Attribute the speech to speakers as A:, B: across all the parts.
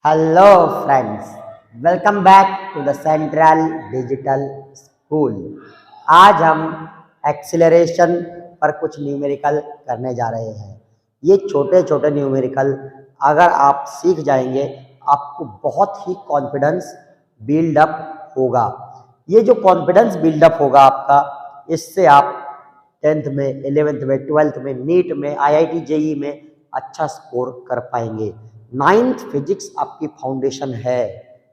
A: Hello friends, welcome back to the central digital school. आज हम acceleration पर कुछ न्यूमेरिकल करने जा रहे हैं। ये छोटे छोटे न्यूमेरिकल अगर आप सीख जाएंगे आपको बहुत ही कॉन्फिडेंस बिल्डअप होगा। ये जो कॉन्फिडेंस बिल्डअप होगा आपका, इससे आप 10th में, 11th में, 12th में, नीट में, IIT JEE में अच्छा स्कोर कर पाएंगे। 9th फिजिक्स आपकी फाउंडेशन है।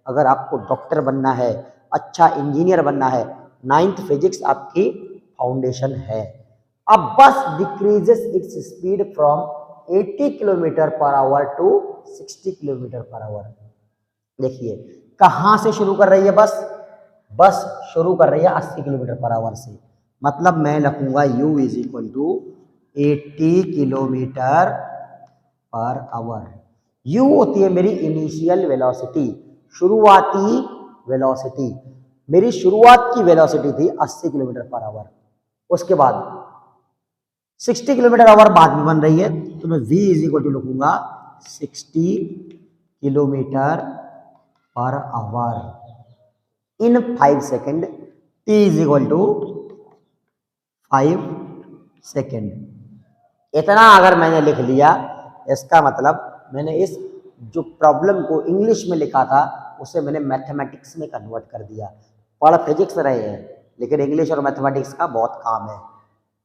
A: अगर आपको डॉक्टर बनना है, अच्छा इंजीनियर बनना है, 9th फिजिक्स आपकी फाउंडेशन है। अब bus decreases its speed from 80 kilometre per hour to 60 kilometre per hour. देखिए कहां से शुरू कर रही है बस शुरू कर रही है 80 किलोमीटर पर आवर से। मतलब मैं लिखूंगा u is equal to 80 kilometre per hour. u होती है मेरी इनिशियल वेलोसिटी, शुरुआती वेलोसिटी। मेरी शुरुआत की वेलोसिटी थी 80 किलोमीटर पर आवर। उसके बाद 60 किलोमीटर आवर बाद में बन रही है, तो मैं v इज इक्वल टू लिखूंगा 60 kilometre per hour in 5 second. t is equal to 5 second. इतना अगर मैंने लिख लिया, इसका मतलब मैंने इस जो प्रॉब्लम को इंग्लिश में लिखा था उसे मैंने मैथमेटिक्स में कन्वर्ट कर दिया। पढ़ फिजिक्स रहे हैं लेकिन इंग्लिश और मैथमेटिक्स का बहुत काम है।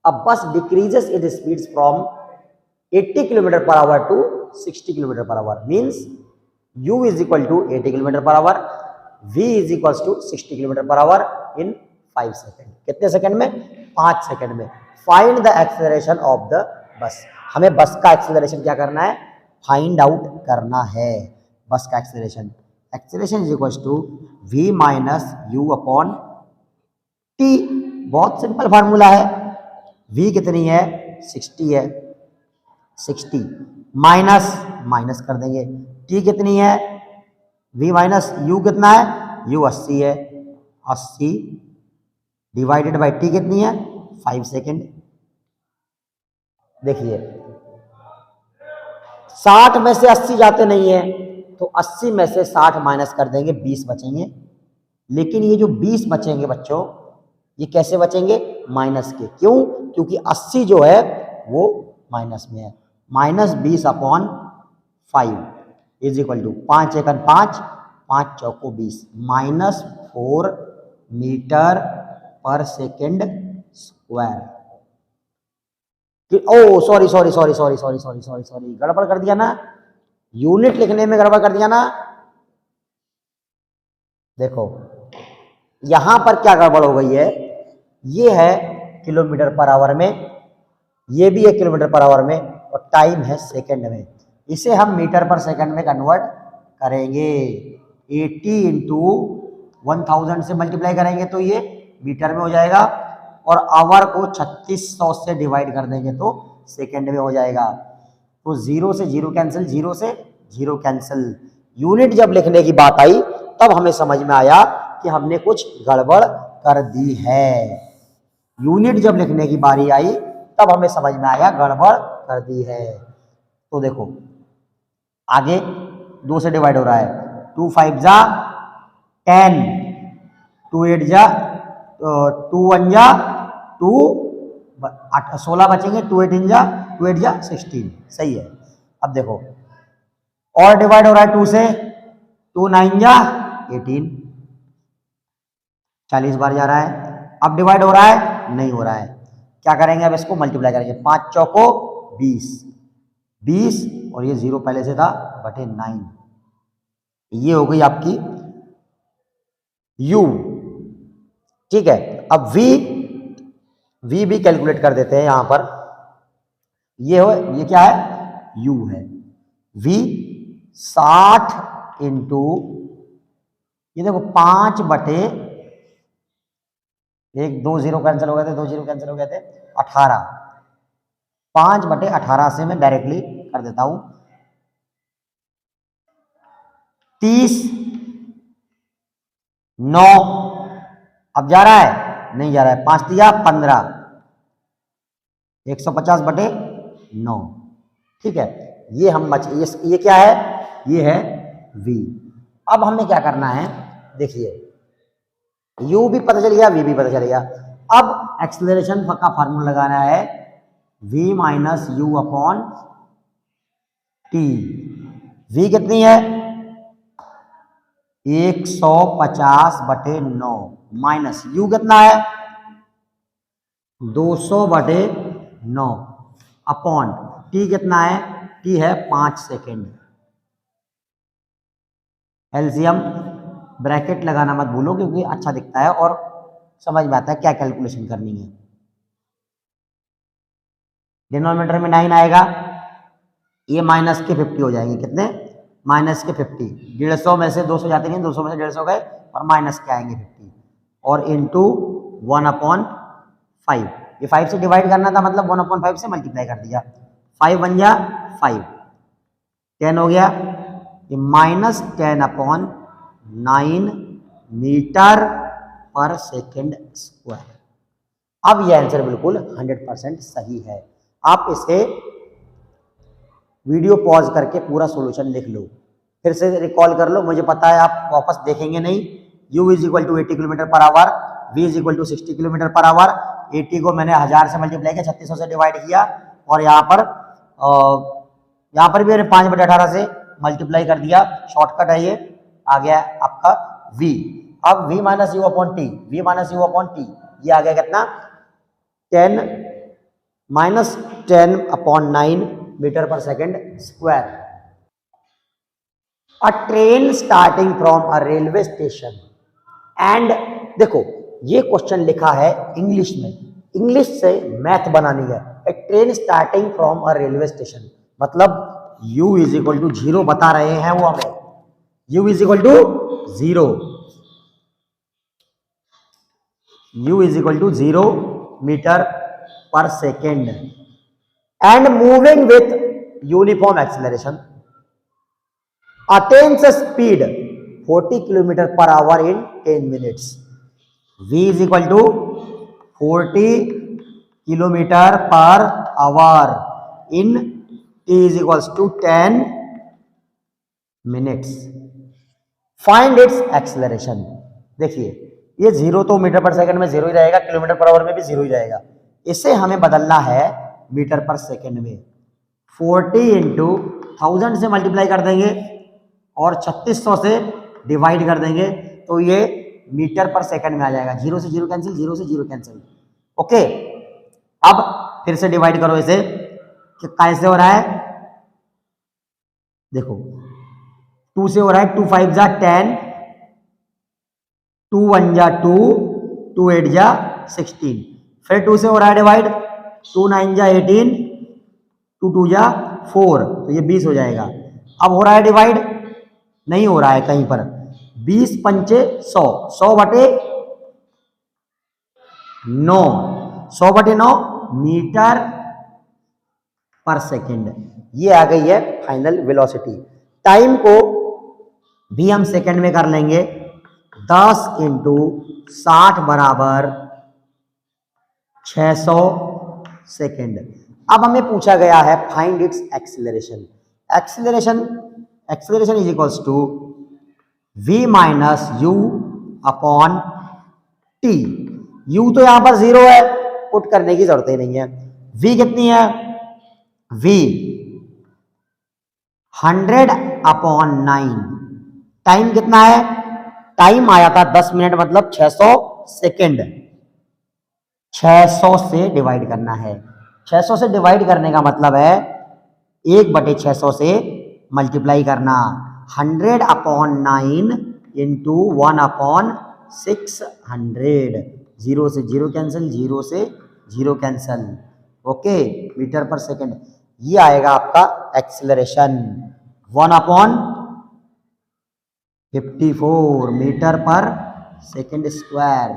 A: अब bus decreases it speeds from 80 kilometre per hour to 60 kilometre per hour means u is equal to 80 kilometre per hour, v is equal to 60 kilometre per hour in 5 second. कितने second में? 5 second में। Find the acceleration of the bus. हमें बस का acceleration क्या करना है? Find out करना है बस का acceleration. Acceleration is equal to v minus u upon t। बहुत सिंपल फार्मूला है। v कितनी है? 60 है। 60 माइनस माइनस कर देंगे। t कितनी है? v माइनस u कितना है? u 80 है। 80 डिवाइडेड बाई t कितनी है? 5 सेकेंड। देखिए 60 में से 80 जाते नहीं है, तो 80 में से 60 माइनस कर देंगे, 20 बचेंगे। लेकिन ये जो 20 बचेंगे बच्चों, ये कैसे बचेंगे? माइनस के। क्यों? क्योंकि 80 जो है वो माइनस में है। Minus 20 upon 5 is equal to 5 एकन 5, 5 चौको 20, माइनस 4 मीटर पर second square. Oh sorry sorry sorry sorry sorry sorry sorry sorry गड़बड़ कर दिया ना, यूनिट लिखने में गड़बड़ कर दिया ना। देखो यहां पर क्या गड़बड़ हो गई है, ये है किलोमीटर पर आवर में, ये भी है किलोमीटर पर आवर में, और टाइम है सेकंड में। इसे हम मीटर पर सेकंड में कन्वर्ट करेंगे। 80 इंटू 1000 से मल्टीप्लाई करेंगे तो ये मीटर में हो जाएगा, और आवर को 3600 से डिवाइड कर देंगे तो सेकंड में हो जाएगा। तो 0 से 0 कैंसिल, 0 से 0 कैंसिल। यूनिट जब लिखने की बात आई तब हमें समझ में आया कि हमने कुछ गड़बड़ कर दी है। यूनिट जब लिखने की बारी आई तब हमें समझ में आया गड़बड़ कर दी है। तो देखो आगे 2 से डिवाइड हो रहा है, 2 5 जा 10, 2 8 जा 2 1 जा 2, 16 बचेंगे, 2 8 जा 2 8 जा 16। सही है। अब देखो और डिवाइड हो रहा है 2 से, 2 9 जा 18, 40 बार जा रहा है। अब डिवाइड हो रहा है? नहीं हो रहा है। क्या करेंगे? अब इसको मल्टीप्लाई करेंगे। 5 चौको 20, 20 और ये 0 पहले से था बटे 9। ये हो गई आपकी u। ठीक है। अब v भी कैलकुलेट कर देते हैं यहां पर। ये क्या है? u है। v 60 इंटू, ये देखो 5 बटे, एक 2 0 कैंसिल हो गए थे, 2 0 कैंसिल हो गए थे, 18। 5 बटे 18 से मैं डायरेक्टली कर देता हूं 30, 9। अब जा रहा है? नहीं जा रहा है। 5 दिया 15, 150 बटे 9। ठीक है। ये हम ये क्या है? ये है v। अब हमें क्या करना है, देखिए u भी पता चल गया, v भी पता चल गया। अब एक्सेलरेशन का फार्मूला लगाना है v minus u upon T. v कितनी है 150/9 माइनस u कितना है 200/9 अपॉन t कितना है, t है 5 सेकेंड। एलसीएम ब्रैकेट लगाना मत भूलो क्योंकि अच्छा दिखता है और समझ में आता है क्या कैलकुलेशन करनी है। डिनोमिनेटर में 9 आएगा, ये माइनस के 50 हो जाएंगे, कितने माइनस के 50। 150 में से 200 जाते नहीं, 200 में से 150 गए और माइनस के आएंगे 50 और इंटू 1/5। ये 5 से डिवाइड करना था मतलब 1/5 से मल्टीप्लाई कर दिया। 5 बन गया 5, 10 हो गया, ये माइनस 10/9 मीटर पर सेकेंड स्क्वायर। अब ये आंसर बिल्कुल 100% सही है। आप इसे वीडियो पॉज करके पूरा सॉल्यूशन लिख लो, फिर से रिकॉल कर लो, मुझे पता है आप वापस देखेंगे नहीं। u = 80 km/h, v = 60 km/h। 80 को मैंने 1000 से मल्टीप्लाई किया, 3600 से डिवाइड किया और यहाँ पर भी मैंने 5/18 से मल्टीप्लाई कर दिया। शॉर्टकट है ये, आ गया आपका v। अब v minus u upon T, v minus u upon T, ये आ गया कितना 10 माइनस 10/9 मीटर पर second square. A train starting from a railway station and, देखो ये क्वेश्चन लिखा है इंग्लिश में, इंग्लिश से मैथ बनानी है। A train starting from a railway station मतलब u = 0 बता रहे हैं वो हमें, u = 0, u = 0 मीटर पर second and moving with uniform acceleration attains a speed 40 km/h in 10 minutes। v is equal to 40 km/h in t is equals to 10 minutes। find its acceleration। देखिए ये 0 तो मीटर पर सेकंड में 0 ही रहेगा, kilometre per our में भी 0 ही रहेगा। इसे हमें बदलना है मीटर पर सेकंड में। 40 इंटू 1000 से मल्टीप्लाई कर देंगे और 3600 से डिवाइड कर देंगे तो ये मीटर पर सेकंड में आ जाएगा। 0 से 0 कैंसिल, 0 से 0 कैंसिल। ओके, अब फिर से डिवाइड करो इसे कि कैसे हो रहा है, देखो 2 से हो रहा है, 2 5 जा 10, 2 1 जा 2, 2 8 जा 16। फिर 2 से हो रहा है डिवाइड, 2 9 जा 18, 2 2 जा 4, तो ये 20 हो जाएगा। अब हो रहा है डिवाइड, नहीं हो रहा है कहीं पर। 20 पंचे 100, 100/9, 100/9 मीटर पर सेकेंड। ये आ गई है फाइनल वेलोसिटी। टाइम को भी हम सेकेंड में कर लेंगे। 10 इंटू 60 बराबर 600 सेकेंड। अब हमें पूछा गया है find its acceleration. Acceleration is equals to v minus u upon t. u तो यहां पर 0 है, पुट करने की जरूरत ही नहीं है। v कितनी है, v 100/9। टाइम कितना है, टाइम आया था 10 मिनट मतलब 600 सेकेंड। 600 से डिवाइड करना है। 600 से डिवाइड करने का मतलब है 1/600 से मल्टीप्लाई करना। 100/9 इंटू 1/600। 0 से 0 कैंसिल, 0 से 0 कैंसिल। ओके, मीटर पर सेकेंड। ये आएगा आपका एक्सीलरेशन 1/54 मीटर पर सेकेंड स्क्वायर।